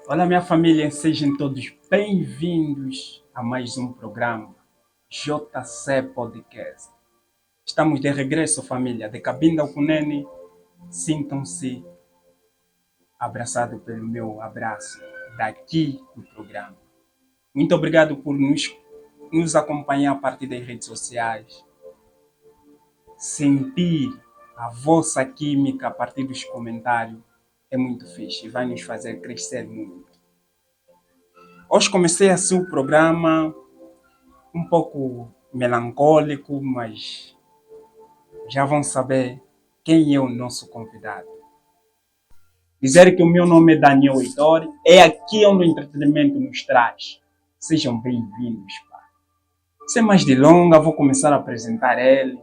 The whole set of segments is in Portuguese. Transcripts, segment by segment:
Olá, minha família, sejam todos bem-vindos a mais um programa JC Podcast. Estamos de regresso, família, de Cabinda ao Cunene. Sintam-se abraçados pelo meu abraço daqui do programa. Muito obrigado por nos acompanhar a partir das redes sociais. Sentir a vossa química a partir dos comentários é muito fixe e vai nos fazer crescer muito. Hoje comecei assim o programa um pouco melancólico, mas já vão saber quem é o nosso convidado. Dizer que o meu nome é Daniel Heitor, é aqui onde o entretenimento nos traz. Sejam bem-vindos, pá. Sem mais delongas, vou começar a apresentar ele.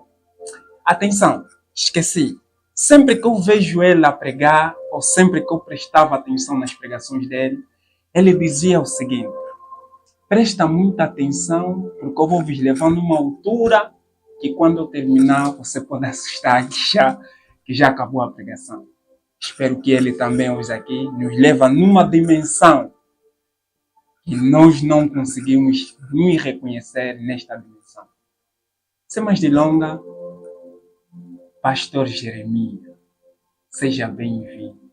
Atenção, esqueci. Sempre que eu vejo ele a pregar, ou sempre que eu prestava atenção nas pregações dele, ele dizia o seguinte: presta muita atenção, porque eu vou vos levar numa altura que quando eu terminar você pode assustar que já acabou a pregação. Espero que ele também hoje aqui nos leve numa dimensão que nós não conseguimos nos reconhecer nesta dimensão. Sem mais delongas, Pastor Jeremias, seja bem-vindo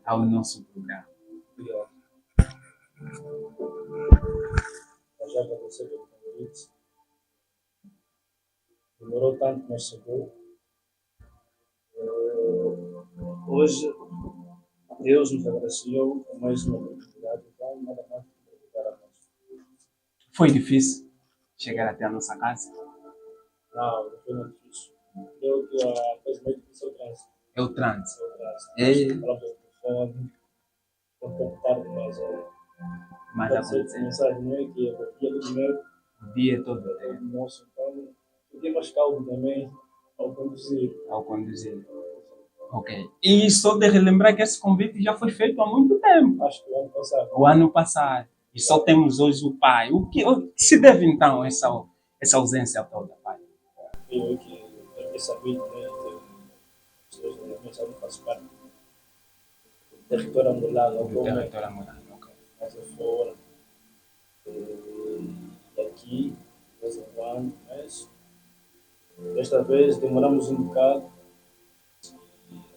ao nosso programa. Obrigado. Já agradecer pelo convite. Demorou tanto, mas chegou. Hoje, Deus nos agraciou com mais uma oportunidade, então nada mais do que obrigado a nós. Foi difícil chegar até a nossa casa? Não foi muito difícil. Eu que a coisa mais difícil é o trânsito. É o trânsito. Falar pelo telefone, um pouco tarde, mas Mas pode ser aconteceu. mensagem não é que é o dia do meu, O dia todo é do nosso, então o dia mais calmo também ao conduzir. ao conduzir. Ok. E só de relembrar que esse convite já foi feito há muito tempo. Acho que o ano passado. O ano passado. E só temos hoje o pai. O que se deve então essa ausência toda, pai? Eu que sabia, né? As pessoas da minha mensagem fazem parte do território angolano, Do alguma território angolano. Ok. mais fora. E aqui, de vez em quando, mas desta vez demoramos um bocado.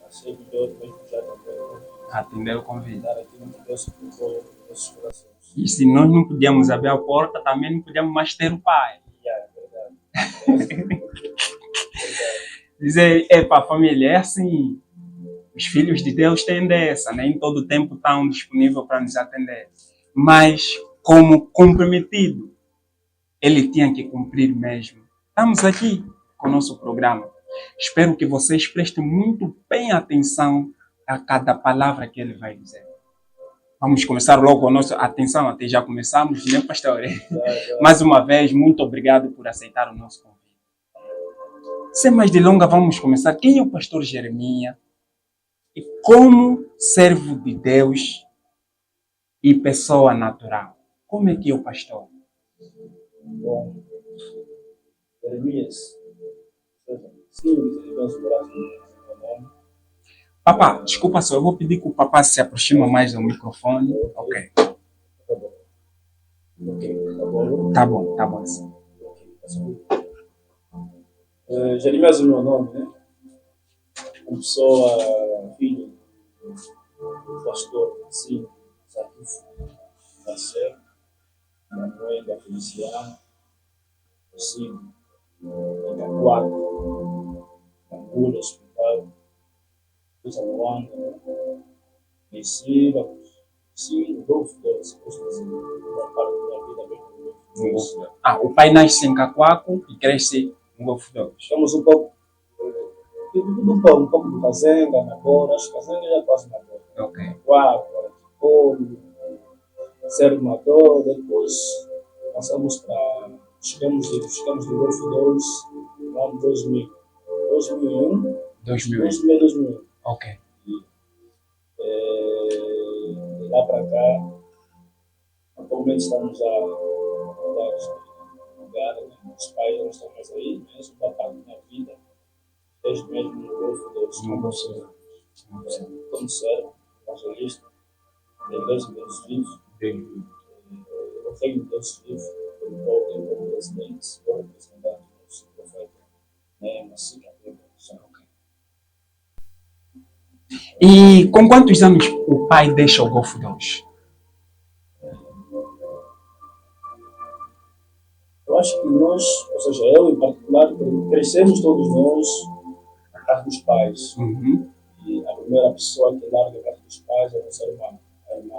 Achei melhor mesmo já também Atender o convite. dar aquilo que Deus colocou nos nossos corações. E se nós não podíamos abrir a porta, também não podíamos mais ter o pai. É verdade. Dizer, família, é assim. Os filhos de Deus têm dessa, nem todo o tempo estão disponíveis para nos atender. Mas, como comprometido, ele tinha que cumprir mesmo. Estamos aqui com o nosso programa. Espero que vocês prestem muito bem atenção a cada palavra que ele vai dizer. Vamos começar logo a nossa atenção, até já começamos, né, pastor? Mais uma vez, muito obrigado por aceitar o nosso convite. Sem mais delongas, vamos começar. Quem é o pastor Jeremias? E como servo de Deus e pessoa natural? Como é que é o pastor? Bom, Jeremias, sim, Jeremias Moraes, meu nome. Papá, desculpa só, eu vou pedir que o papá se aproxime mais do microfone. Ok. Tá bom. Ok, tá bom. Tá bom, tá bom assim. Jeremias é o meu nome, né? Uma pessoa, filho do pastor, sim, Satifo, nasceu, na mãe da Feliciana, sim, em Cacoaco, Angola, hospital, dos Aluanda, Messira, sim, Dolfo, se fosse uma parte da minha vida mesmo. O pai nasce em Cacoaco e cresce em Golfo Dois. Estamos um pouco um pouco do Kazenga, Nagora, acho que Kazenga já quase Nagora. Ok. Quatro, Kikomi, Cerro Mador, depois passamos para. Chegamos de Golfo 2 no ano 2000. 2001? 2000. Ok. De lá para cá, atualmente estamos a mudar de lugar, né? Os pais não estão mais aí, mas uma parte da vida, desde mesmo no Golfo 2. Como servo, evangelista, Igreja de Deus Vivo, o Reino de Deus Vivo, ele volta como presidente, ou representante do nosso profeta, né, mas E com quantos anos o pai deixa o Golfo 2? Eu acho que nós, ou seja, eu em particular, crescemos todos nós na casa dos pais. Uhum. E a primeira pessoa que larga a casa dos pais é a nossa irmã, a irmã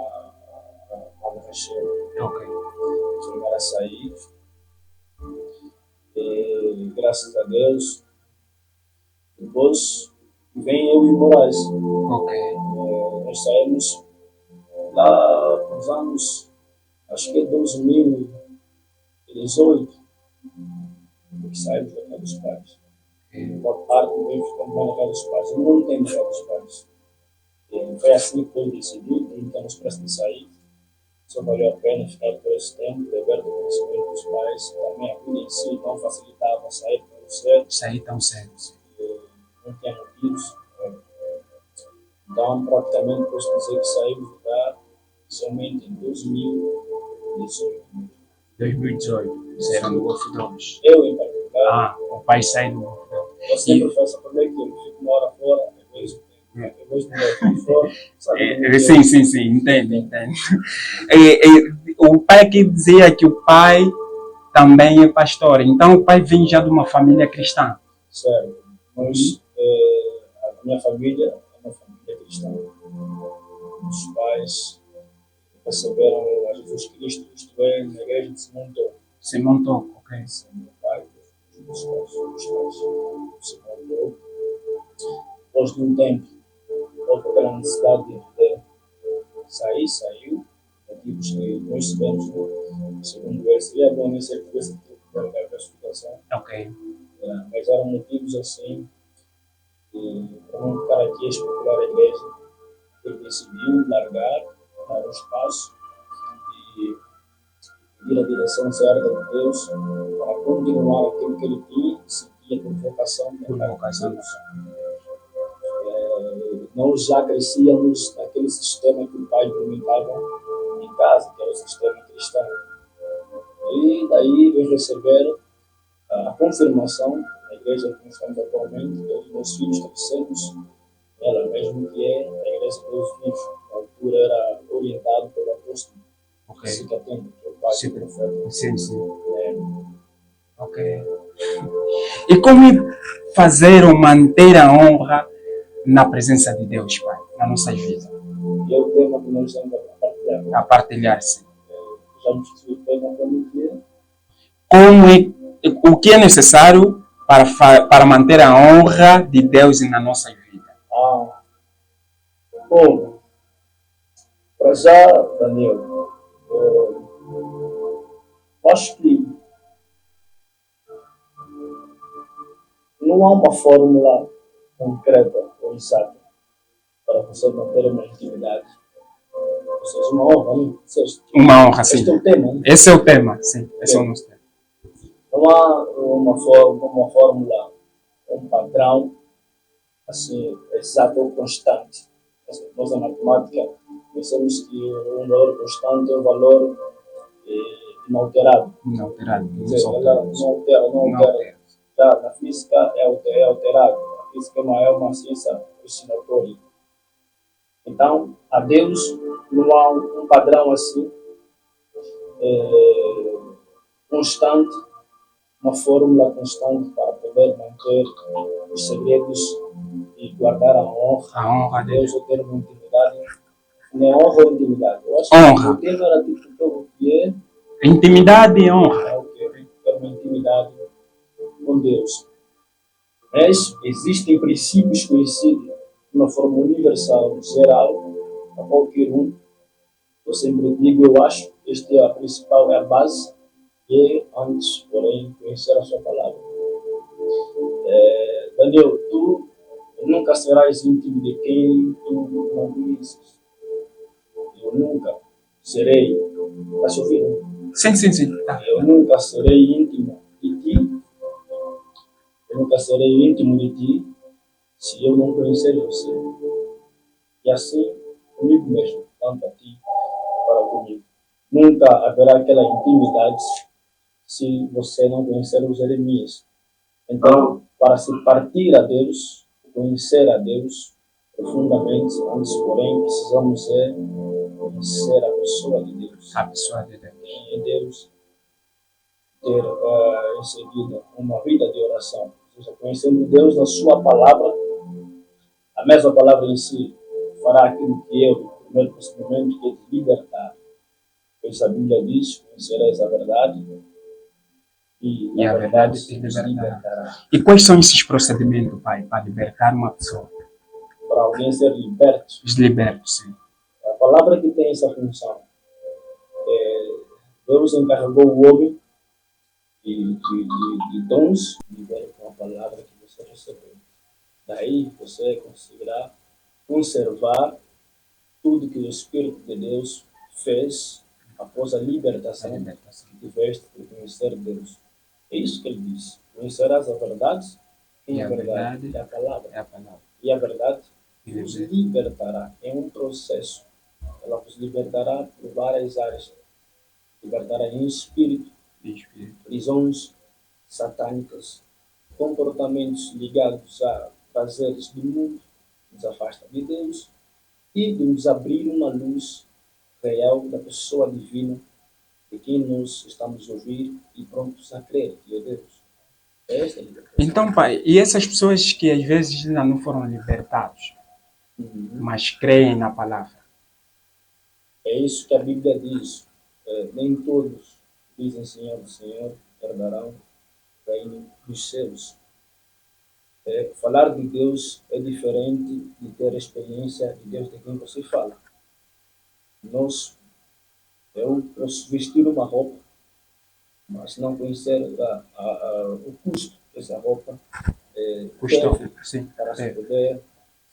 Rachel. Ok. A primeira a sair. E, graças a Deus, depois vem eu e o Moraes. Ok. Nós saímos lá nos anos, acho que é 2018, que saímos da casa dos pais. Uma parte veio ficando na casa dos pais. Eu não tenho na casa dos pais. Foi assim que eu decidi, não estamos prestes a sair. Só valeu a pena ficar por esse tempo, beber do conhecimento dos pais. Também a vida em si não facilitava sair tão cedo. Sair tão cedo. Não tinha motivos. Então, praticamente, posso dizer que saímos de lá somente em 2018. 2018. Será no Golfo 2. Eu, em particular. O pai sai do Golfo 2. Eu sempre faço por aqui, eu fico uma hora fora, depois de fora. Sim, entendo. O pai aqui dizia que o pai também é pastor, então o pai vem já de uma família cristã. Certo, mas a minha família é uma família cristã. Os pais receberam a Jesus Cristo, isto é, na igreja de Se montou, ok. Meu pai, os pais se montou. Depois de um tempo, houve aquela necessidade de saiu. Motivos que nós sabemos, segundo ele, seria bom nem ser que esse tipo de explicação. Ok. Mas eram motivos assim, para não ficar aqui a especular a igreja, ele decidiu dar um espaço e pedir a direção certa de Deus para continuar aquilo que ele tinha, sentia por vocação. Nós já crescíamos naquele sistema que o pai implementava em casa, que era o sistema cristão. E daí vem receber a confirmação na igreja que nós estamos atualmente, todos os meus filhos crescemos nela mesmo, que é a igreja de Deus Vivo. Na altura era orientado pelo apóstolo. Ok. Se atende, que é o pai do profeta. Sim. Ok. E como fazer ou manter a honra na presença de Deus, Pai, na nossa vida? E é o tema que nós estamos a partilhar. A partilhar, sim. Já nos discutiu o tema como o que é necessário para manter a honra de Deus na nossa vida? Bom, para já, Daniel, acho que não há uma fórmula concreta ou exata para você manter uma intimidade. Ou seja, uma honra, não? Uma honra, sim. Este é o tema, né? Esse é o tema, sim. Esse é o nosso tema. Não há uma fórmula, um padrão assim, exato ou constante. Nós, na matemática, pensamos que um valor constante é um valor inalterado. Inalterado. Quer dizer, ela não altera. Já na física é alterado. A física é uma ciência oscilatória. Então, a Deus não há um padrão assim constante, uma fórmula constante para poder manter os segredos e guardar a honra de Deus ou ter uma intimidade. Não é honra ou intimidade? Eu acho que o tema era tipo o que é intimidade e honra. É uma intimidade com Deus. Mas existem princípios conhecidos de uma forma universal, geral, a qualquer um. Eu sempre digo, eu acho, este é a principal, é a base, e antes, porém, conhecer a sua palavra. Daniel, tu nunca serás íntimo de quem tu não conheces. Eu nunca serei. Está se ouvindo? Sim. Eu nunca serei íntimo de ti. Eu nunca serei íntimo de ti se eu não conhecer você. E assim, comigo mesmo, tanto a ti comigo. Nunca haverá aquela intimidade se você não conhecer os Jeremias. Então, para se partir a Deus, conhecer a Deus profundamente, antes, porém, precisamos conhecer a pessoa de Deus. A pessoa de Deus. E Deus ter em seguida uma vida de oração. Ou seja, conhecendo Deus na sua palavra, a mesma palavra em si fará aquilo que eu, no primeiro procedimento, que é te libertar. Pois a Bíblia diz, conhecerás a verdade e E a a verdade verdade te nos libertará. libertará. E quais são esses procedimentos, Pai, para libertar uma pessoa? Para alguém ser liberto, Os libertos, sim. a palavra que tem essa função. Deus encarregou o homem de dons, de ver com a palavra que você recebeu. Daí você conseguirá conservar tudo que o Espírito de Deus fez após a A libertação libertação. que tiveste por conhecer Deus. É isso que ele diz. Conhecerás a verdade, E a a verdade verdade é a palavra. é a palavra. E a verdade E vos liberta. libertará. É um processo. Ela vos libertará por várias áreas. Libertará em espírito, E espírito. prisões satânicas, comportamentos ligados a prazeres do mundo, nos afasta de Deus e de nos abrir uma luz real da pessoa divina de quem nós estamos a ouvir e prontos a crer que é Deus. Esta é a libertação. Então, Pai, e essas pessoas que às vezes ainda não foram libertados, mas creem na palavra? É isso que a Bíblia diz. Nem todos dizem Senhor, Senhor, herdarão o reino dos céus. Falar de Deus é diferente de ter a experiência de Deus de quem você fala. Eu posso vestir uma roupa, mas não conhecer o custo dessa roupa Custa, teve sim, para se é. poder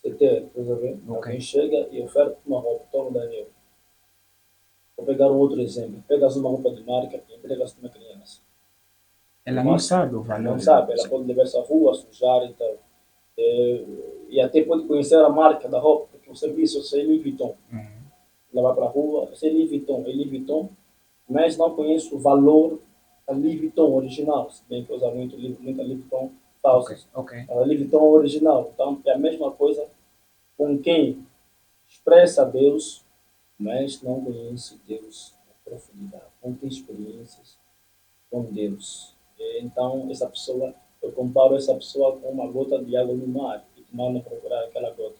se ter. Estás a ver? Ok. Alguém chega e oferta uma roupa, toma Daniel. Vou pegar um outro exemplo. Pegas uma roupa de marca e entregas para uma criança. Ela não sabe o Ela valor. não sabe, ela pode levar essa rua, sujar e tal. E até pode conhecer a marca da roupa, porque o serviço é Louis Vuitton. Uhum. Levar para a rua, é Louis Vuitton, mas não conhece o valor da Louis Vuitton original, se bem que usa muita Louis Vuitton Ok, falsas. ok. A Louis Vuitton original, então é a mesma coisa com quem expressa Deus, mas não conhece Deus na profundidade, não tem experiências com Deus. Então, essa pessoa, eu comparo essa pessoa com uma gota de água no mar e te manda procurar aquela gota.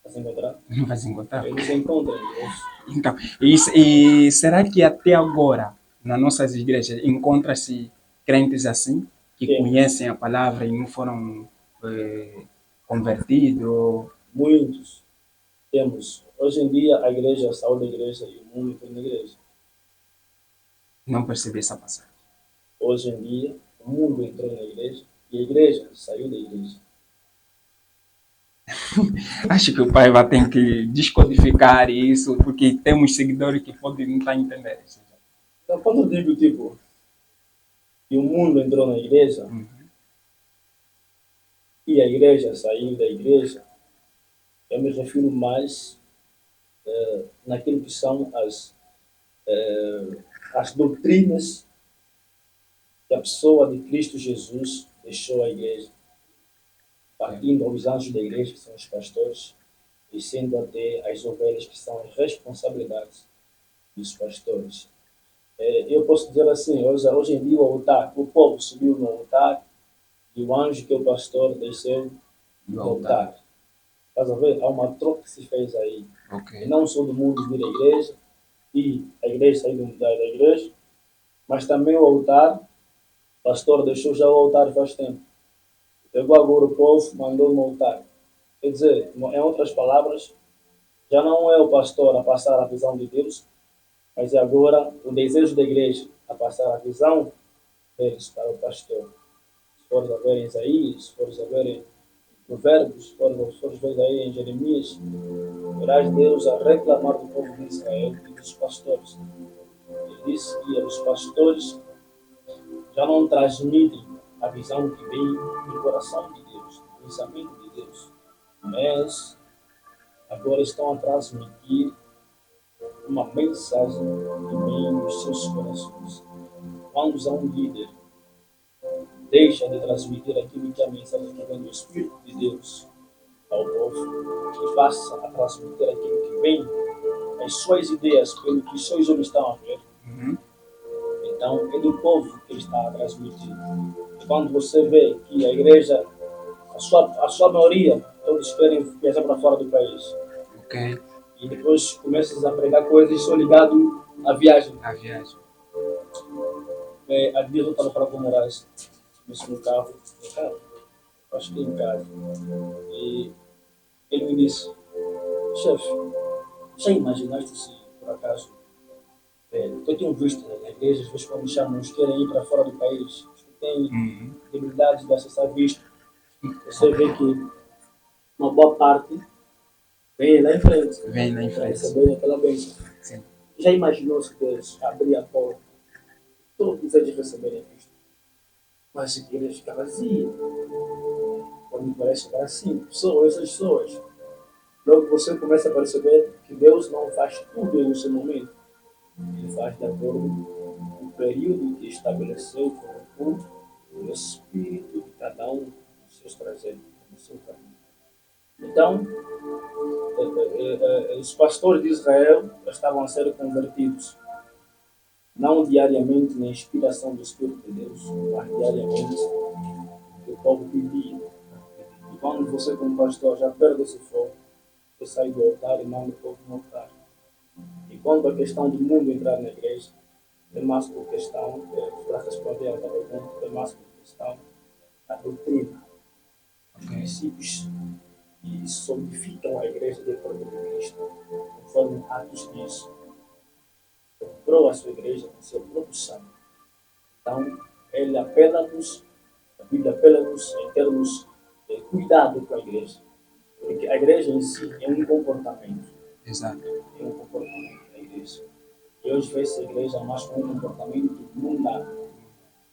Vai se encontrar? Não vai se encontrar. Ele se encontra em Deus. Então, e será que até agora, nas nossas igrejas, encontra-se crentes assim, que Sim. conhecem a palavra e não foram convertidos? Muitos temos. Hoje em dia, a igreja saiu da igreja e o mundo entrou na igreja. Não percebi essa passagem. Hoje em dia, o mundo entrou na igreja e a igreja saiu da igreja. Acho que o pai vai ter que descodificar isso, porque temos seguidores que podem não estar entendendo. Então, quando eu digo, tipo, que o mundo entrou na igreja Uhum. e a igreja saiu da igreja, eu me refiro mais naquilo que são as doutrinas que a pessoa de Cristo Jesus deixou à igreja, partindo aos anjos da igreja, que são os pastores, e sendo até as ovelhas, que são as responsabilidades dos pastores. Eu posso dizer assim, hoje em dia o altar, o povo subiu no altar e o anjo que é o pastor desceu No no altar. altar. Estás a ver? Há uma troca que se fez aí. E Ok. não só do mundo vir à igreja e a igreja sair do da igreja, mas também o altar, o pastor deixou já o altar faz tempo. Pegou agora o povo, mandou no altar. Quer dizer, em outras palavras, já não é o pastor a passar a visão de Deus, mas é agora o desejo da igreja a passar a visão deles para o pastor. Se fores a ver em Isaías, se fores a ver em Provérbios, se fores ver aí em Jeremias, verás Deus a reclamar do povo de Israel e dos pastores. Ele disse que os pastores já não transmitem a visão que vem do coração de Deus, do pensamento de Deus, mas agora estão a transmitir uma mensagem que vem nos seus corações. Quando há um líder, deixa de transmitir aquilo que é a mensagem que vem do Espírito de Deus ao povo e passa a transmitir aquilo que vem, as suas ideias, pelo que os seus olhos estão a ver. Uhum. Então, é do povo que ele está a transmitir. E quando você vê que a igreja, a sua maioria, todos querem viajar para fora do país. Ok. E depois começas a pregar coisas só ligado à viagem. A viagem. A dia eu estava para com o Moraes, isso no carro, acho que em casa. E ele me disse, chefe, já imaginaste se por acaso, eu tenho visto na igreja, às vezes quando me chamam, eles querem ir para fora do país, eles têm Uhum. debilidade de acessar visto. Você vê que uma boa parte vem lá em frente, Vem lá em para frente. receber aquela bênção. Sim. Já imaginou se Deus abrir a porta, todos eles receberem visto? Mas a igreja fica vazia. Quando parece chegar assim, pessoas, essas pessoas. Logo você começa a perceber que Deus não faz tudo no seu momento. Ele faz de acordo com o período que estabeleceu, colocou o espírito de cada um dos seus trajetos, no seu caminho. Então, os pastores de Israel estavam a ser convertidos, não diariamente na inspiração do Espírito de Deus, mas diariamente o povo pedia. E quando você, como pastor, já perde esse fogo, você sai do altar e manda o povo no altar. E quando a questão do mundo entrar na igreja, é mais por questão, para responder a outra pergunta, é mais por questão da doutrina, dos princípios que solidificam a igreja de acordo com Cristo, conforme Atos diz. Comprou a sua igreja com seu próprio sangue. Então, ele apela-nos, a Bíblia apela-nos em termos de cuidado com a igreja. Porque a igreja em si é um comportamento. Exato. É um comportamento da igreja. E hoje vê-se a igreja mais com um comportamento mundano.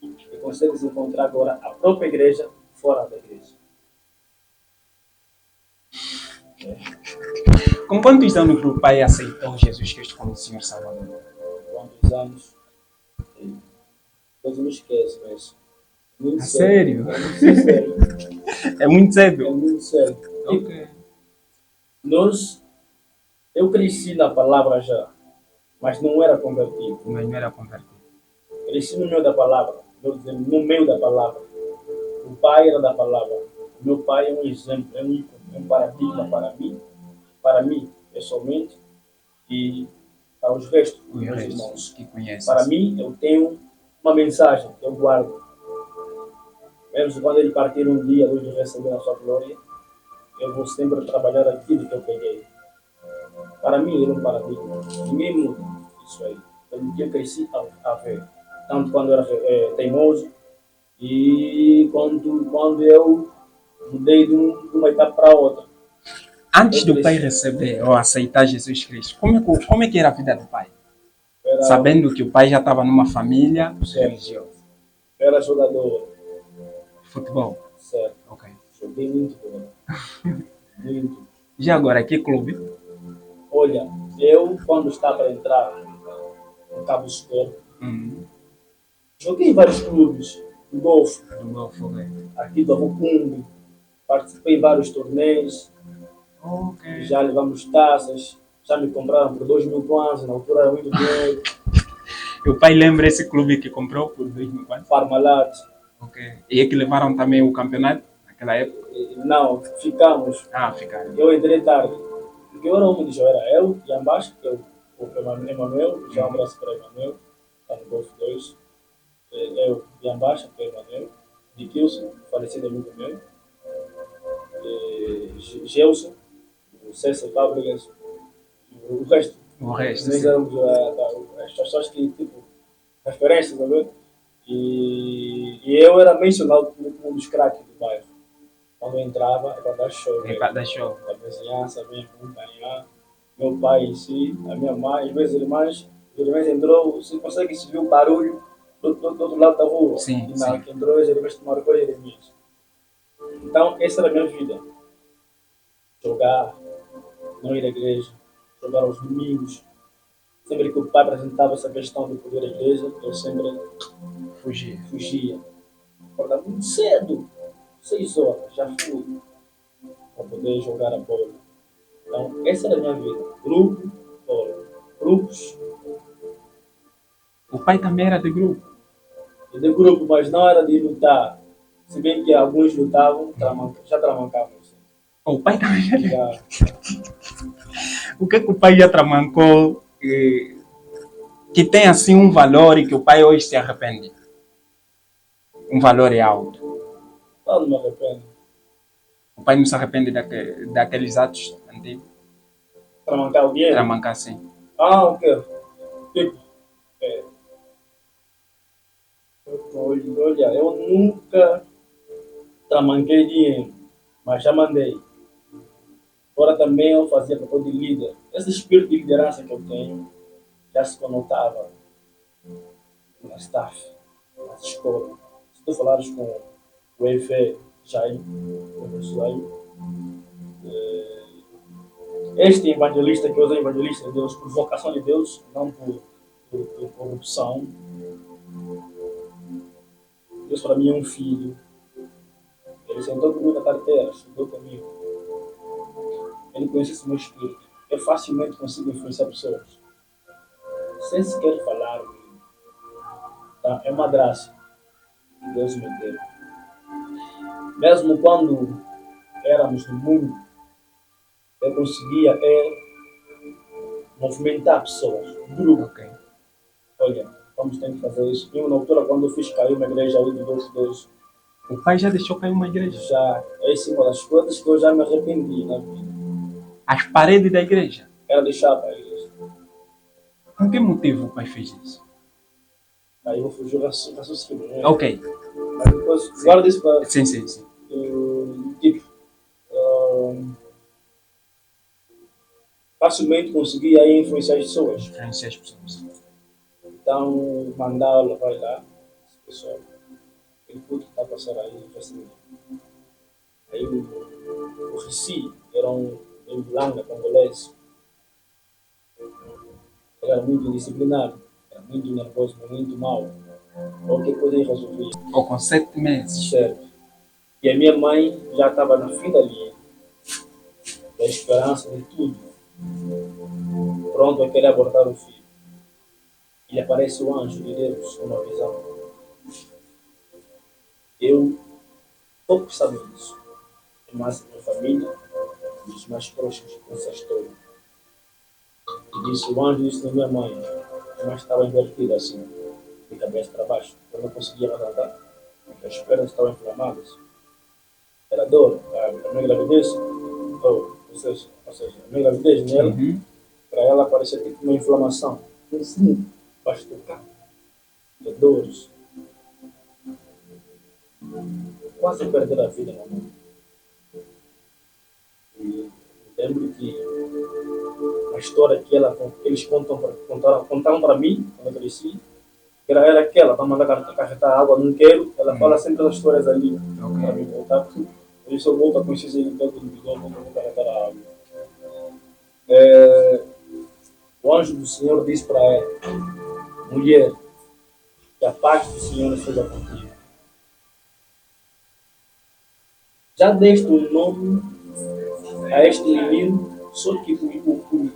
E consegues encontrar agora a própria igreja fora da igreja. Com quantos anos o pai aceitou Jesus Cristo como Senhor Salvador? Quantos anos? Depois eu me esqueço, mas muito Sério? É muito sério. É muito É cedo. muito sério. Ok. Eu cresci na palavra já, mas não era convertido. Mas não era convertido. Cresci no meio da palavra, no meio da palavra. O pai era da palavra. O meu pai é um exemplo, é um ícone, é um paradigma para mim, pessoalmente, e para os restos dos Os meus restos irmãos. que conhecem. Para mim, eu tenho uma mensagem que eu guardo. Mesmo quando ele partir um dia, Deus de receber a sua glória, eu vou sempre trabalhar aquilo que eu peguei. Para mim, ele é um paradigma. Ninguém muda isso aí. Eu cresci a ver. Tanto quando eu era teimoso e quando eu mudei de uma etapa para outra. Antes Eu do pai cresci. receber ou aceitar Jesus Cristo, como é que era a vida do pai? Era, Sabendo que o pai já estava numa família Certo. religiosa. era jogador, Futebol. certo? Ok. Joguei muito bem. Muito. Já agora, que clube? Olha, eu quando estava para entrar no Cabo Escuro, joguei em vários clubes, de golfe, Do Golfo, ok. aqui do Avucumbi, participei em vários torneios, Ok. já levamos taças, já me compraram por 2.000 kwanza, na altura era muito dinheiro, E o pai lembra esse clube que comprou por 2004? Parmalat. Ok. E é que levaram também o campeonato naquela época? Não, ficamos. Ah, ficaram. Eu entrei tarde, porque eu era homem de jogo, era eu, Yambash, que é o Emanuel, já um abraço para Emanuel, está no Golfo 2, eu, Yambash, que é Emanuel, de Kilson, falecido amigo meu, Gelson, o César Fábricas, o resto. O resto, Nós sim. éramos as pessoas que, tipo, referências, tá vendo? E eu era mencionado como um dos craques do bairro. Quando eu entrava, é para dar show. É para dar show. A vizinhança vinha acompanhar. Meu pai em si, a minha mãe, as minhas irmãs. As irmãs entrou, você consegue se ver o barulho do outro lado da rua. Sim, E na sim. que entrou, as irmãs tomaram com as irmãs. Então, essa era a minha vida. Jogar, não ir à igreja, jogar aos domingos. Sempre que o pai apresentava essa questão de poder à igreja, eu sempre Fugir. fugia. Acordava muito cedo, 6 horas, já fui, para poder jogar a bola. Então, essa era a minha vida. Grupo, bola. Grupos, O pai também era de grupo. e de grupo, mas não era de lutar. Se bem que alguns lutavam, já tramancavam. O pai também era. Já, O que é que o pai já tramancou que tem assim um valor e que o pai hoje se arrepende? Um valor é alto. não me arrependo. O pai não se arrepende daqueles atos antigos. Tramancar o dinheiro? Tramancar assim. O quê? Tipo, é, olha, eu nunca tramanquei dinheiro, mas já mandei. Agora também eu fazia papel de líder. Esse espírito de liderança que eu tenho já se conotava na staff, nas escolas. Se tu falares com o Efe Jaime, o professor Jaime, este evangelista que hoje é evangelista de Deus por vocação de Deus, não por corrupção. Deus para mim é um filho. Ele sentou comigo na carteira, estudou comigo. Ele conhece esse meu espírito. Eu facilmente consigo influenciar pessoas. Sem sequer falar. Tá? É uma graça que Deus me deu. Mesmo quando éramos no mundo, eu conseguia movimentar pessoas. Grupo. Ok. Olha, vamos ter que fazer isso. E na altura, quando eu fiz cair uma igreja ali de Deus, O pai já deixou cair uma igreja. já é uma das coisas que eu já me arrependi na vida. As paredes da igreja. Era deixar para a igreja. Com que motivo o pai fez isso? Aí eu vou fugir o raciocínio. Né? Ok. Mas depois, guarda isso para. Sim, sim, sim. Tipo, facilmente conseguia aí influenciar as pessoas. Influenciar as pessoas. Então, mandá-lo, vai lá, esse pessoal. Ele puto está a passar aí, assim. Aí o Reci era um Langa congolês. Ele era muito indisciplinado, era muito nervoso, muito mau. Qualquer coisa ele resolvia. Ou com 7 meses. Certo. E a minha mãe já estava na fim da linha, da esperança de tudo. Pronto a querer abortar o filho. E aparece o anjo de Deus, uma visão. Eu pouco sabia disso. Mas minha família, os mais próximos dessa história. E disse, o anjo disse na minha mãe, mas estava invertida assim, de cabeça para baixo. Eu não conseguia levantar, porque as pernas estavam inflamadas. Era dor, a minha gravidez, ou seja, a minha gravidez nela, para ela parecia tipo uma inflamação. Assim, baixo do carro, de dores. Quase perder a vida na mão. E lembro que a história que eles contaram para mim, quando eu cresci, era aquela, para mandar carregar água, não quero, ela fala sempre as histórias ali, para mim voltar. Por isso eu volto a conhecer ele dentro do bidão, quando eu vou carregar a água. O anjo do Senhor disse para ela, mulher, que a paz do Senhor seja contigo. Já deste um nome a este menino, só que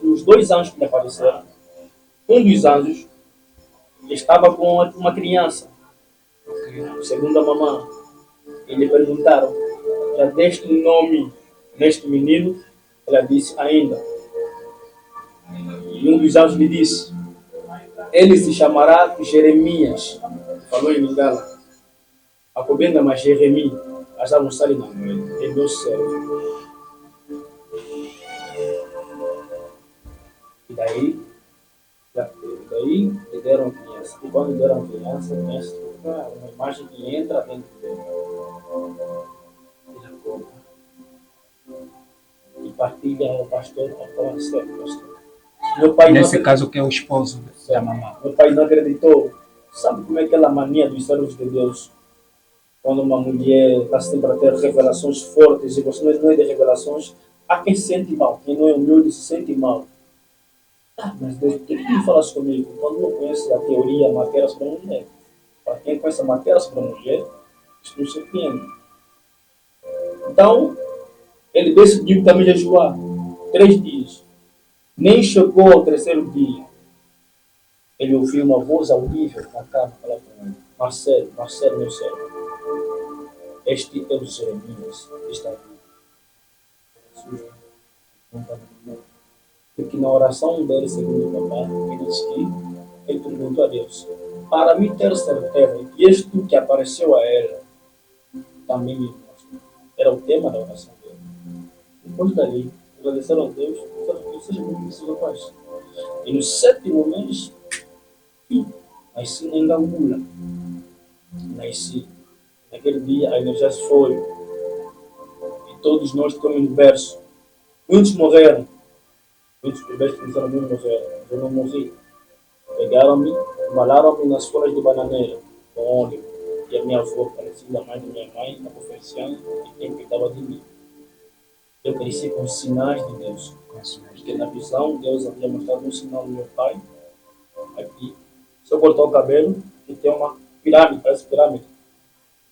os 2 anjos que lhe apareceram, um dos anjos estava com uma criança, segundo a mamãe. E lhe perguntaram, já deste um nome neste menino? Ela disse, ainda. E um dos anjos lhe disse, ele se chamará Jeremias. Falou em Lingala. A cobenga mais Jeremias. Asa musali na mwele. É meu servo. E daí lhe deram criança. E quando lhe deram criança, uma imagem que entra dentro dele. Ele acorda. E partilha o pastor com o pastor. Nesse caso que é o esposo da mamãe. Meu pai não acreditou. Sabe como é aquela mania dos servos de Deus? Quando uma mulher está sempre a ter revelações fortes e você não é de revelações, há quem se sente mal. Quem não é humilde se sente mal. Ah, mas Deus, por que tu falaste comigo? Quando não conheces a teoria, a matéria sobre a mulher. Para quem conhece a matéria sobre a mulher, isso não surpreende. Então, ele decidiu também jejuar 3 dias. Nem chegou ao terceiro dia. Ele ouviu uma voz audível na cama falar com ele. Marcelo, Marcelo, meu servo. Este é o Jeremias que está aqui. Porque na oração dele, segundo o papá, ele diz que ele perguntou a Deus: para me ter certeza que és tu que apareceu a ela, também me mostra. Era o tema da oração dele. Depois dali, agradeceram a Deus, que seja muito preciso paz. E no 7º mês, nasci em Gangula. Nasci. Naquele dia a energia se foi. E todos nós ficamos no berço. Muitos morreram. Muitos bebês começaram a morrer. Eu não morri. Pegaram-me, embalaram-me nas folhas de bananeira, com óleo. E a minha avó, parecida a mãe da minha mãe, estava oferecendo e quem cuidava de mim. Eu cresci com sinais de Deus. Porque na visão, Deus havia mostrado um sinal do meu pai. Aqui. Se eu cortar o cabelo, que tem uma pirâmide, parece pirâmide.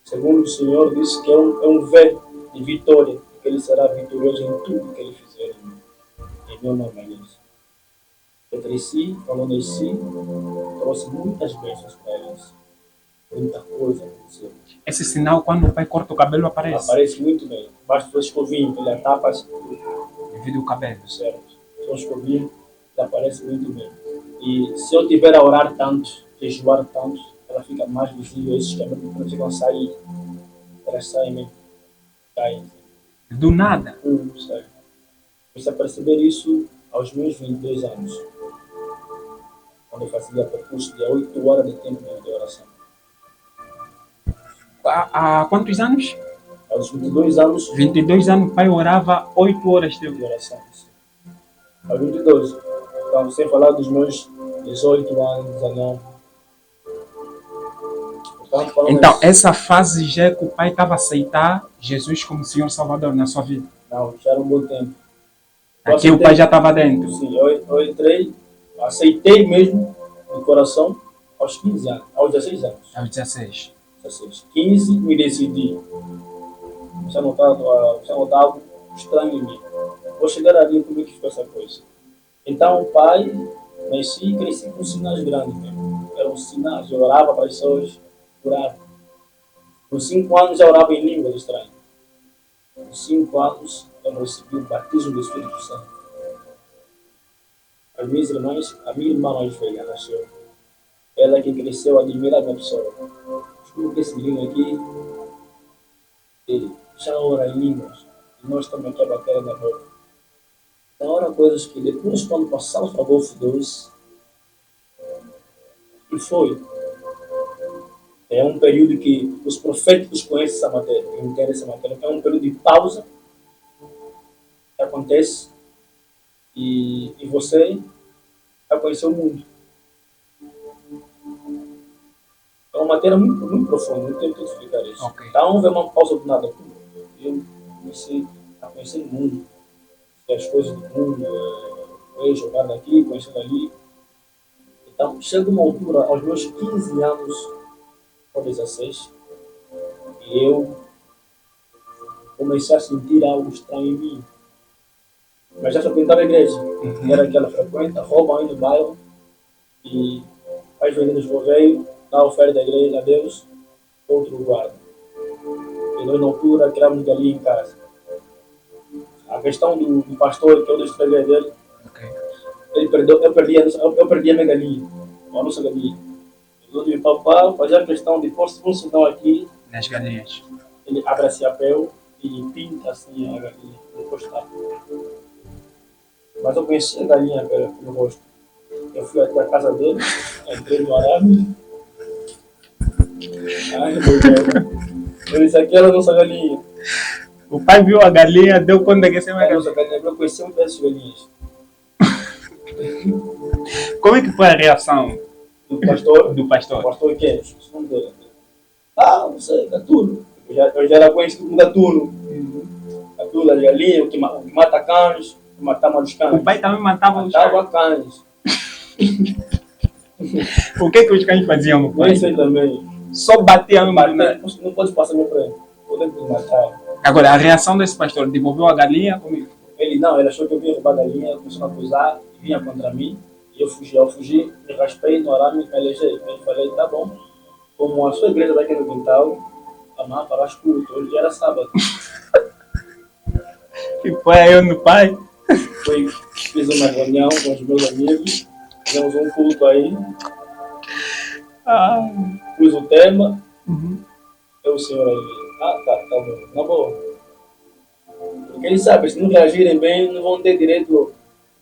Segundo o Senhor, disse que é um V de vitória, que ele será vitorioso em tudo que ele fizer em meu nome, é isso. Eu cresci, quando eu nasci, trouxe muitas bênçãos para eles. Muita coisa aconteceu. Esse sinal, quando o pai corta o cabelo, aparece. Aparece muito bem. Basta o escovinho, ele atapa devido ao cabelo. Certo. Só o escovinho, ele aparece muito bem. E se eu tiver a orar tanto, jejuar tanto, ela fica mais visível. Esses cabelos não ficam a sair. Elas saem mesmo. Caem. Do nada. Sabe? Comecei a perceber isso aos meus 22 anos. Quando eu fazia percurso de 8 horas de tempo de oração. Há quantos anos? Aos 22 anos. 22 anos, o pai orava 8 horas de oração. Aos 22. Então, sem falar dos meus 18 anos, 19. Então, essa fase já é que o pai estava a aceitar Jesus como Senhor Salvador na sua vida? Não, já era um bom tempo. Aqui o pai já estava dentro? Sim, eu entrei, aceitei mesmo, de coração, aos 15 anos, aos 16 anos. Aos 16. 15, me decidi. Você notava algo estranho em mim. Vou chegar ali como é que ficou essa coisa. Então, o pai, nasci e cresci com sinais grandes mesmo. Eram sinais, eu orava para as pessoas, orava. Com 5 anos eu orava em línguas estranhas. Com 5 anos eu recebi o batismo do Espírito Santo. As minhas irmãs, a minha irmã mais velha nasceu. Ela que cresceu admira a minha pessoa. Escuta esse menino aqui, ele já ora em línguas. E nós estamos aqui a bater na boca. Então, eram coisas que depois, quando passamos para Golfo 2, e foi. É um período que os proféticos conhecem essa matéria, entendem essa matéria. É um período de pausa que acontece e você vai conhecer o mundo. É uma matéria muito, muito profunda, não tenho que explicar isso. Okay. Então, houve uma pausa do nada. Eu comecei a conhecer o mundo, as coisas do mundo, jogar daqui, conhecer dali. Então, chega uma altura, aos meus 15 anos, ou 16, e eu comecei a sentir algo estranho em mim. Mas já frequentava a igreja, era aquela frequenta, rouba aí no bairro, e faz vendidas correio, dá oferta da igreja a Deus, outro guarda. E nós, na altura, criamos galinha em casa. A questão do pastor, que eu descrevi dele, ele perdeu, eu perdi a minha galinha, a nossa galinha. Eu disse, papai, fazer a questão de pôr um sinal aqui. Nas galinhas. Ele abre esse papel e pinta assim a galinha no costado. Mas eu conheci a galinha pelo rosto. Eu fui até a casa dele, entrei no arame. Ai, meu Deus. Eu disse, aquela é a nossa galinha. O pai viu a galinha, deu conta que essa é uma galinha. Nossa galinha, eu conheci dessas galinhas. Como é que foi a reação do pastor? Do pastor. O pastor quem? O nome dele. Ah, não sei, Gatuno. Eu já era conhecido como Gatuno. Gatuno, a galinha, o que mata cães, que matava os cães. O pai também matava os cães. Matava cães. O que é que os cães faziam no Nem pai? sei também. Só batiam, né? Não pode passar meu frente. Vou ter que matar. Agora, a reação desse pastor, devolveu a galinha comigo. Ele não, ele achou que eu vinha roubar a galinha, começou a acusar, vinha contra mim. E eu fugi, me raspei no arame e me alejei. Aí eu falei, tá bom. Como a sua igreja daqui no quintal, amanhã farás culto. Hoje era sábado. E foi aí eu no pai. Fiz uma reunião com os meus amigos, fizemos um culto aí, Ah, pus o tema, uhum. eu o senhor aí, tá bom, na boa. Porque eles sabem, se não reagirem bem, não vão ter direito ao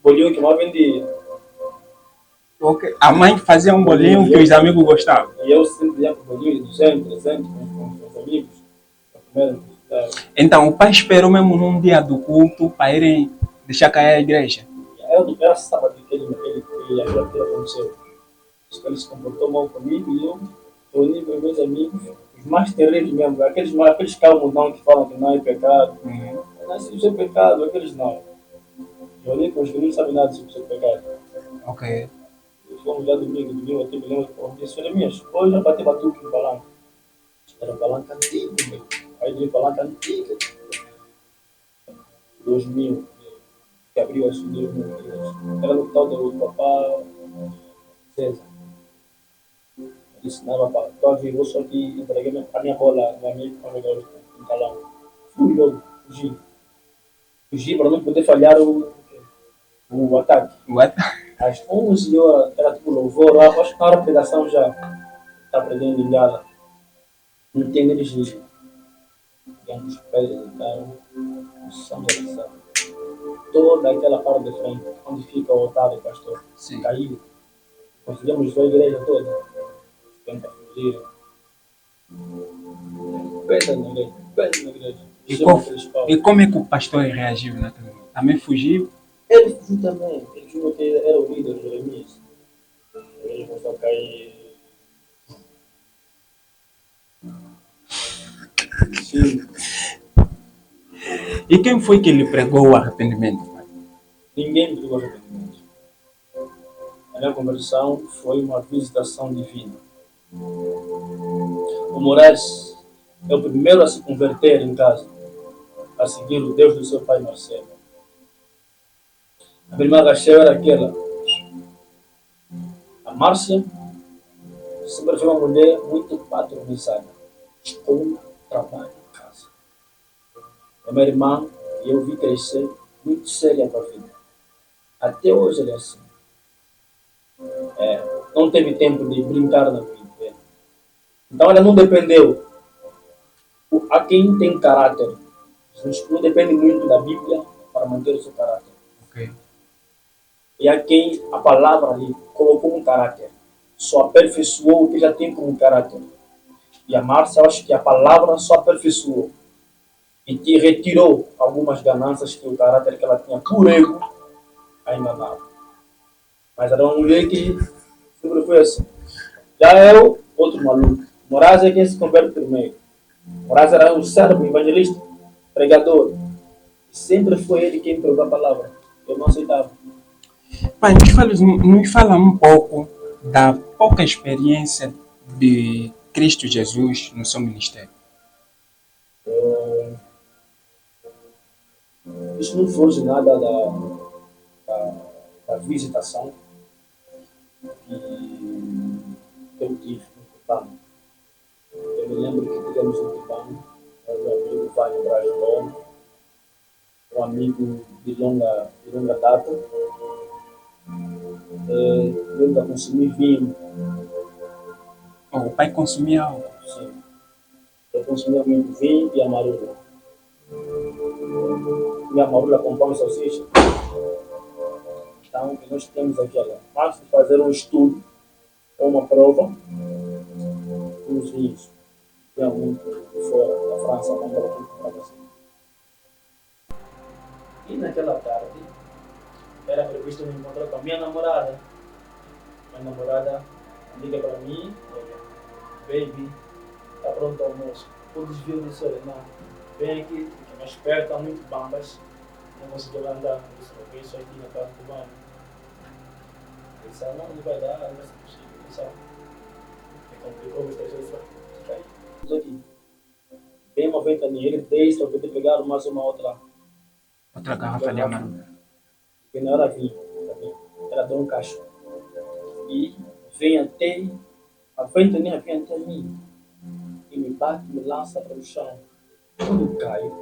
bolinho que mais vendia. Okay. A mãe fazia um bolinho que os amigos gostavam. E eu sempre ia para o bolinho de 200, 300 com os amigos, para comer. Então, o pai esperou mesmo num dia do culto para irem deixar cair a igreja. Era sábado que ele achou que aconteceu. Ele se comportou mal comigo e eu reuni com meus amigos, os mais terríveis mesmo, aqueles calmos não que falam que não é pecado. Uhum. Mas se isso é pecado, aqueles não. Reuni com os que não sabem nada sobre isso é pecado. Ok. Fomos lá domingo aqui, me lembro que isso era minhas. Hoje eu bati batuque no palanque. Era um palanque antigo, meu. Aí de palanque antigo. 2000, que abriu as 2000. Era no tal do papá César. Ele ensinava para tua virou, só que entreguei a minha bola, a minha amiga no talão. Fui logo, fugi. Fugi para não poder falhar o ataque. What? Às 11 horas, era tipo louvor, acho que na hora da pregação já está aprendendo ligada. Não tem energia. Digamos, pés, então, somos oração. Toda aquela parte de frente, onde fica o altar do pastor, Sim. caiu. Conseguimos ver a igreja toda. Tenta fugir. Pensa na igreja, pensa na igreja. E como é que o pastor reagiu naquele momento? Também fugiu? Ele fugiu também. Ele jurou que era o líder, Jeremias. Ele começou a cair. Sim. E quem foi que lhe pregou o arrependimento? Pai? Ninguém me pegou arrependimento. A minha conversão foi uma visitação divina. O Moraes é o primeiro a se converter em casa, a seguir o Deus do seu pai Marcelo. A minha irmã Rachel era aquela. A Márcia sempre foi uma mulher muito patronizada. Escola, trabalho, casa. A minha irmã, eu vi crescer muito séria para a vida. Até hoje ela é assim. Não teve tempo de brincar na vida. Então ela não dependeu. A quem tem caráter. Não depende muito da Bíblia para manter o seu caráter. Okay. E a quem a palavra lhe colocou um caráter. Só aperfeiçoou o que já tem como caráter. E a Márcia, eu acho que a palavra só aperfeiçoou. E te retirou algumas ganâncias que o caráter que ela tinha por ego ainda dava. Mas era uma mulher que sempre foi assim. Já eu, outro maluco. Moraes é quem se converte primeiro. Moraes era um servo, evangelista, pregador. E sempre foi ele quem pregou a palavra. Eu não aceitava. Pai, nos fala um pouco da pouca experiência de Cristo Jesus no seu ministério. Isso não foge nada da visitação que eu tive no Tibano. Eu me lembro que tivemos no Tibano, um amigo vai lembrar de nome, um amigo de longa data. Eu ainda consumi vinho. Oh, o pai consumia algo. Sim. Eu consumia muito vinho e amarula. E amarula com pão e salsicha. Então, nós temos aquela. Antes de fazer um estudo ou uma prova, com os vinhos. Tinha muito fora da França, quando era aqui para você. E naquela tarde, era previsto me encontrar com a minha namorada. Minha namorada liga para mim, baby, está pronto o almoço. O desvio disse, olha, não, vem aqui, porque minhas pernas estão muito bambas, não consegui andar. Eu disse, ok, isso aqui na casa do banho. Eu disse, não vai dar, não vai ser possível. Isso é complicou, mas três vezes fica aí. Estamos aqui. Tem uma ventania, ele deixa eu poder pegar mais uma Outra garrafa de amargo. que não era vinho, era Dom Cacho. E vem até, a ventania vem até mim. E me bate, me lança para o chão. Quando eu caio,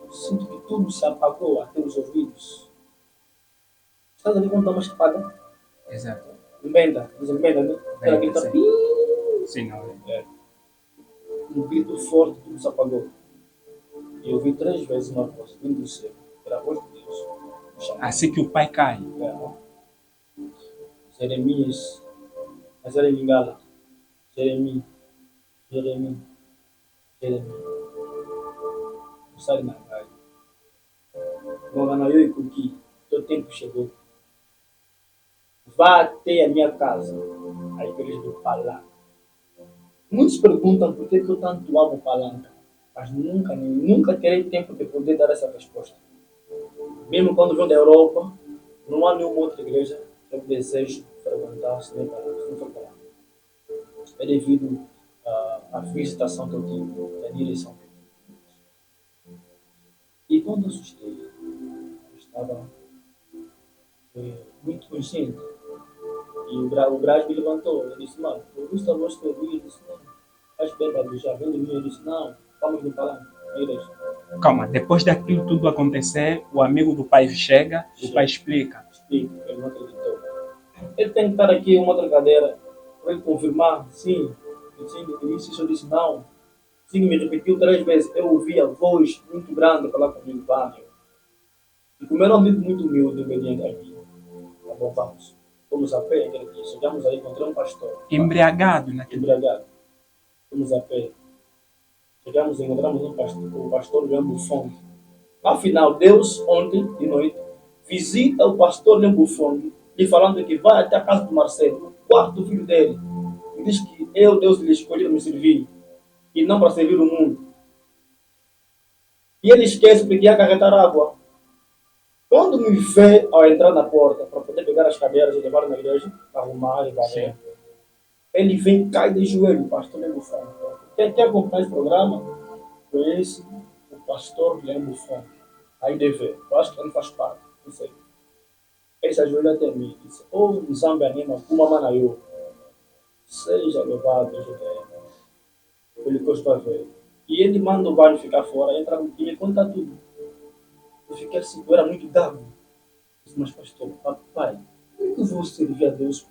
eu sinto que tudo se apagou até os ouvidos. Estás a ver quando dá uma espada? Exato. Embenda, desembenda, né? Ela grita, Sim. "Ih!" Sim, não. Um grito forte, tudo se apagou. E eu vi três vezes uma voz vindo do céu. Era a voz de Deus. Me chamando. Assim que o pai cai. Jeremias, mas era em Lingala. Jeremias, Jeremias, Jeremias. Sai na cara. Não, eu cuqui. Teu tempo chegou. Vá até a minha casa, a igreja do Palanque. Muitos perguntam por que eu tanto amo o Palanque, mas nunca terei tempo de poder dar essa resposta. Mesmo quando venho da Europa, não há nenhuma outra igreja que eu desejo frequentar se nem Palanque. É devido à visitação que eu tive da direção. E quando assustei, eu estava muito consciente. E o Braz me levantou. Ele disse, mano, eu vi esta voz que eu vi. Ele disse, não, faz bêbado já, vem dormir. Eu disse, não, vamos no palanque, na igreja. Calma, depois daquilo tudo acontecer, o amigo do pai chega, o pai explica. Explica, ele não acreditou. Ele tem que estar aqui uma outra cadeira para ele confirmar, sim. Ele disse isso, eu disse, não. Sim, me repetiu três vezes. Eu ouvi a voz muito grande falar comigo, Vânia. E como era um amigo muito humilde, eu venho aqui. Tá bom, vamos. Fomos a pé, aquele dia. Chegamos aí, encontrei um pastor. Embriagado naquele. Embriagado. Fomos a pé. Chegamos e encontramos o pastor Leão Buffon. Afinal, Deus, ontem de noite, visita o pastor Leão Buffon, lhe falando que vai até a casa do Marcelo, o quarto filho dele, e diz que eu, Deus, lhe escolhi para me servir, e não para servir o mundo. E ele esquece porque ia acarretar água. Quando me vê ao entrar na porta, para poder pegar as cadeiras e levar na igreja, arrumar e varrer, ele vem, cai de joelho, pastor Leão Buffon. Quem quer acompanhar esse programa, conhece o pastor Leão Buffon. Aí deve, eu acho que ele faz parte, não sei. Ele se ajoelhou até mim e disse, Nzambe anima, kuma manayo, seja levado, ajuda. Ele gostou a ver. E ele manda o banho ficar fora, entra e me conta tudo. Eu fiquei assim, eu era muito gago. Disse, mas pastor, papai, como é que eu vou servir a Deus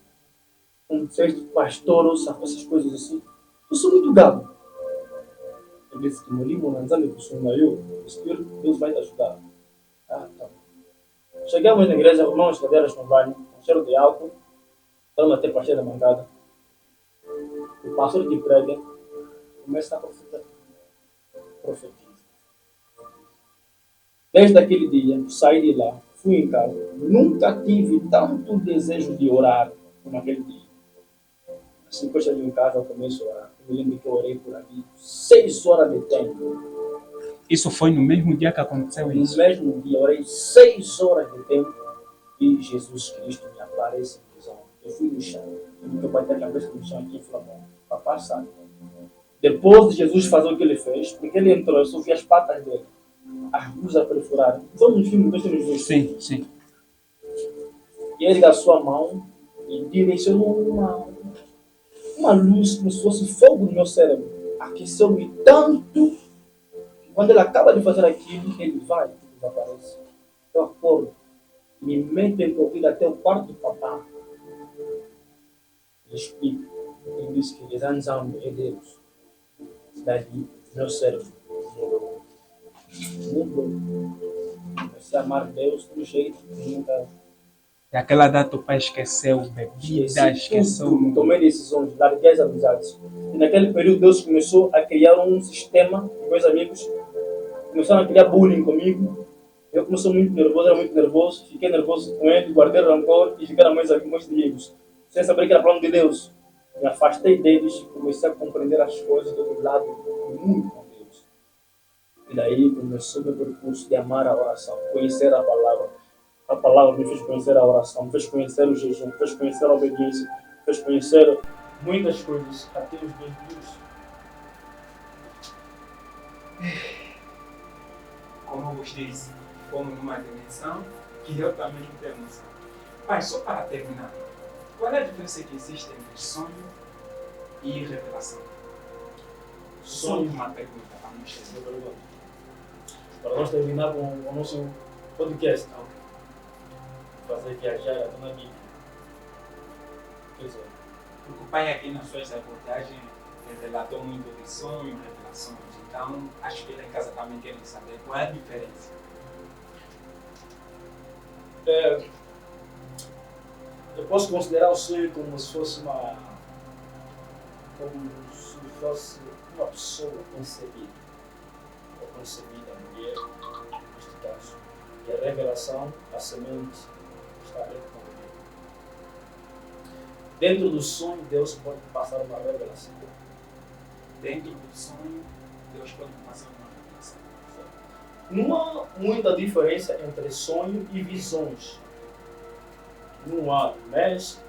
como ser pastor ou essas coisas assim? Eu sou muito gago. Ele disse que molimo na Nzambe kusungayo, o Espírito de Deus vai te ajudar. Ah, tá. Chegamos na igreja, arrumamos as cadeiras no banho, com cheiro de álcool, estamos até para cheira mancada. O pastor que prega começa a profetizar. Desde aquele dia, saí de lá, fui em casa. Nunca tive tanto desejo de orar como aquele dia. Assim que eu chego em casa, eu começo a orar. Eu me lembro que eu orei por ali 6 horas de tempo. Isso foi no mesmo dia que aconteceu No isso. mesmo dia, eu orei 6 horas de tempo e Jesus Cristo me aparece em visão. Eu fui no chão. Eu bati a cabeça no chão aqui e falei, para passar. Depois de Jesus fazer o que ele fez, porque ele entrou, eu só vi as patas dele. As blusas perfuradas. Foi um filme que nós temos visto. Sim, sim. E ele da sua mão e direcionou uma luz como se fosse fogo no meu cérebro. Aqueceu-me tanto que quando ele acaba de fazer aquilo, ele vai e desaparece. Eu acordo, me meto em corrida até o quarto do papai. Ele explica. Ele diz que Nzambe é Deus. Daí, meu cérebro mudou. Comecei a amar Deus do jeito que nunca. E aquela data o pai esqueceu bebida, esqueceu. Tomei decisões, larguei as amizades. E naquele período Deus começou a criar um sistema, meus amigos começaram a criar bullying comigo. Eu comecei muito nervoso, era muito nervoso, fiquei nervoso com ele, guardei rancor e ficaram meus amigos, sem saber que era plano de Deus. Me afastei deles e comecei a compreender as coisas do outro lado, muito com Deus. E daí começou meu percurso de amar a oração, conhecer a palavra. a palavra me fez conhecer a oração, me fez conhecer o jejum, me fez conhecer a obediência, me fez conhecer muitas coisas, até os meus dias. Como eu vos disse, fomos numa dimensão que eu também não tenho noção. Pai, só para terminar, qual é a diferença que existe entre sonho e revelação? Sonho, uma pergunta para nós fazer. Para nós terminar com o nosso podcast, fazer viajar na Bíblia. Quer dizer, Porque o pai aqui nas suas reportagens relatou muito de sonho, revelações. Então, acho que lá em casa também querem saber qual é a diferença. eu posso considerar o sonho como se fosse uma pessoa concebida, ou concebida, a mulher, neste caso. E a revelação, a semente, está dentro da mulher. Dentro do sonho, Deus pode passar uma revelação. Dentro do sonho, Deus pode passar uma revelação. Não há muita diferença entre sonho e visões. Não há, mas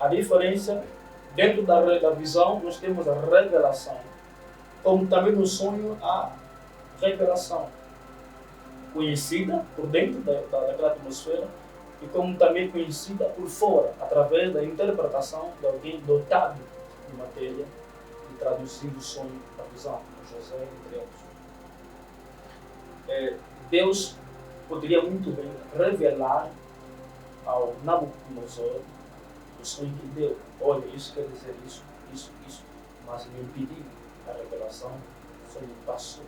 a diferença, dentro da visão, nós temos a revelação. Como também no sonho, há revelação. Conhecida por dentro daquela atmosfera e como também conhecida por fora, através da interpretação de alguém dotado de matéria e traduzindo o sonho para a visão, como José, entre outros. Deus poderia muito bem revelar ao Nabucodonosor o sonho que deu. Olha, isso quer dizer isso, mas ele impediu a revelação, o sonho passou,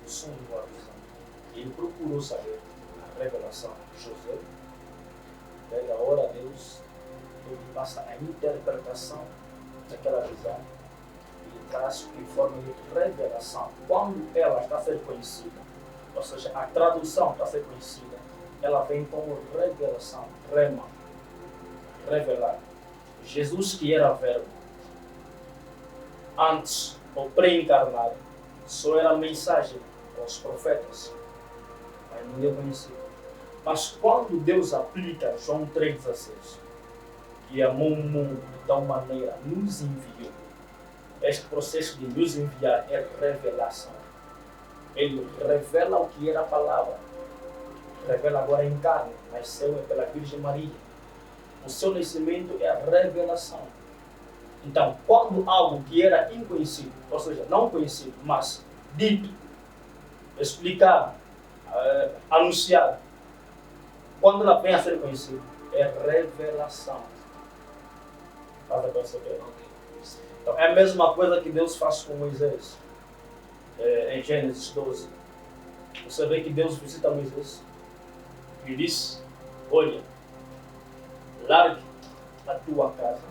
o sonho a visão. Ele procurou saber a revelação de José. Daí a hora Deus ele passa a interpretação daquela visão e traz em forma de revelação. Quando ela está a ser conhecida, ou seja, a tradução está a ser conhecida, ela vem como revelação, rema, revelar. Jesus, que era verbo, antes, ou pré-encarnado, só era mensagem aos profetas, mas ninguém conhecia. Mas quando Deus aplica João 3,16, que amou o mundo de tal maneira, nos enviou, este processo de nos enviar é revelação. Ele revela o que era a palavra, revela agora em carne, nasceu pela Virgem Maria. O seu nascimento é a revelação. Então, quando algo que era inconhecido, ou seja, não conhecido, mas dito, explicado, anunciado, quando ela vem a ser conhecida, é revelação. Para perceber? Então, é a mesma coisa que Deus faz com Moisés, em Gênesis 12. Você vê que Deus visita Moisés e diz: olha, largue a tua casa,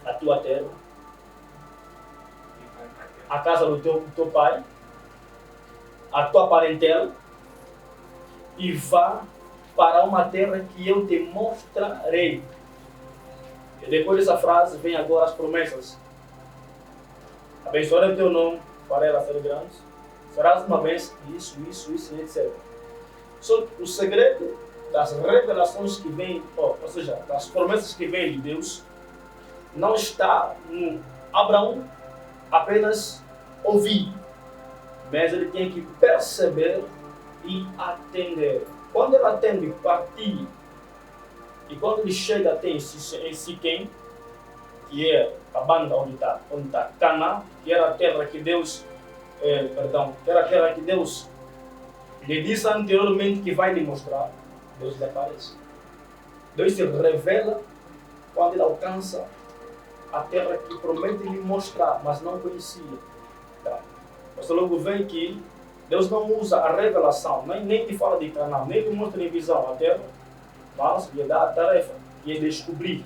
a tua terra, a casa do teu pai, a tua parentela, e vá para uma terra que eu te mostrarei. E depois dessa frase vem agora as promessas. Abençoarei o teu nome, farei ela ser grande, serás uma bênção, isso, etc. Só que o segredo das revelações que vêm, ou seja, das promessas que vêm de Deus, não está no Abraão apenas ouvir, mas ele tem que perceber e atender. Quando ele atende, partilha, e quando ele chega até em Siquém, que é a banda onde está Canaã, que era a terra que Deus, lhe disse anteriormente que vai lhe mostrar, Deus lhe aparece. Deus se revela quando ele alcança a terra que promete lhe mostrar, mas não conhecia. Tá? Você logo vê que Deus não usa a revelação, nem te fala de Canaã, nem te mostra em visão a terra, mas lhe dá a tarefa, que é descobrir.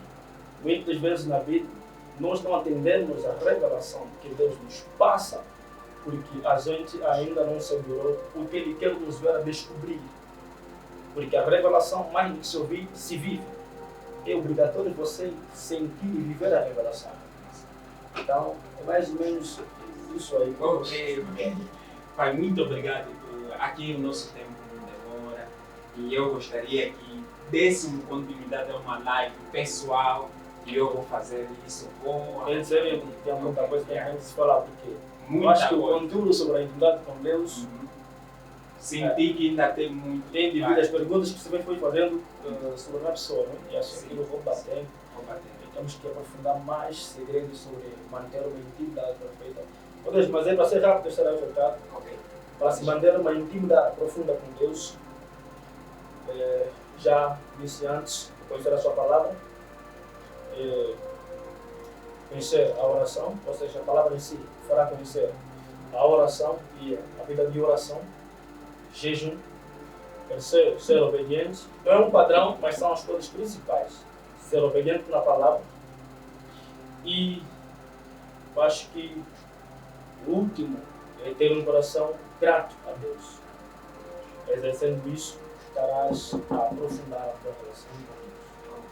Muitas vezes na vida, nós não atendemos a revelação que Deus nos passa, porque a gente ainda não segurou o que Ele quer nos ver a descobrir. Porque a revelação, mais do que se ouvir, se vive. É obrigatório você sentir e viver a revelação. Então, é mais ou menos isso aí. Ok. Pai, muito obrigado. Aqui o nosso tempo não demora. E eu gostaria que desse continuidade a uma live pessoal e eu vou fazer isso. Quer dizer, tem muita coisa que a gente se falar, porque eu Muita acho que o coisa. conteúdo sobre a intimidade com Deus Senti que ainda tem muito. tem devido às perguntas que você foi fazendo sobre a pessoa, né? E acho que Sim. aquilo rouba tempo. Vou bater. E temos que aprofundar mais segredos sobre manter uma intimidade perfeita. Ou seja, mas é para ser rápido esta live, tá? Ok. Para se manter uma intimidade profunda com Deus, já disse antes, conhecer a sua palavra, conhecer a oração, ou seja, a palavra em si fará conhecer a oração e a vida de oração, jejum, terceiro, ser obediente. Não é um padrão, mas são as coisas principais. Ser obediente na palavra. E eu acho que o último é ter um coração grato a Deus. Exercendo isso, estarás a aprofundar a tua relação com Deus.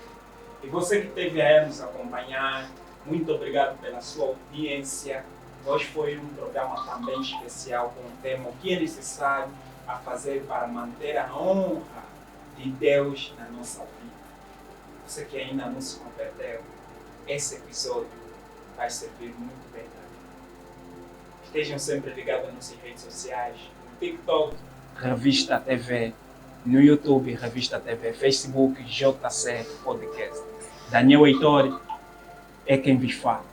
E você que esteve aí a nos acompanhar, muito obrigado pela sua audiência. Hoje foi um programa também especial com o tema o que é necessário a fazer para manter a honra de Deus na nossa vida. Você que ainda não se converteu, esse episódio vai servir muito bem para mim. Estejam sempre ligados nas nossas redes sociais, no TikTok, Revista TV, no YouTube, Revista TV, Facebook, JC Podcast. Daniel Heitor é quem vos fala.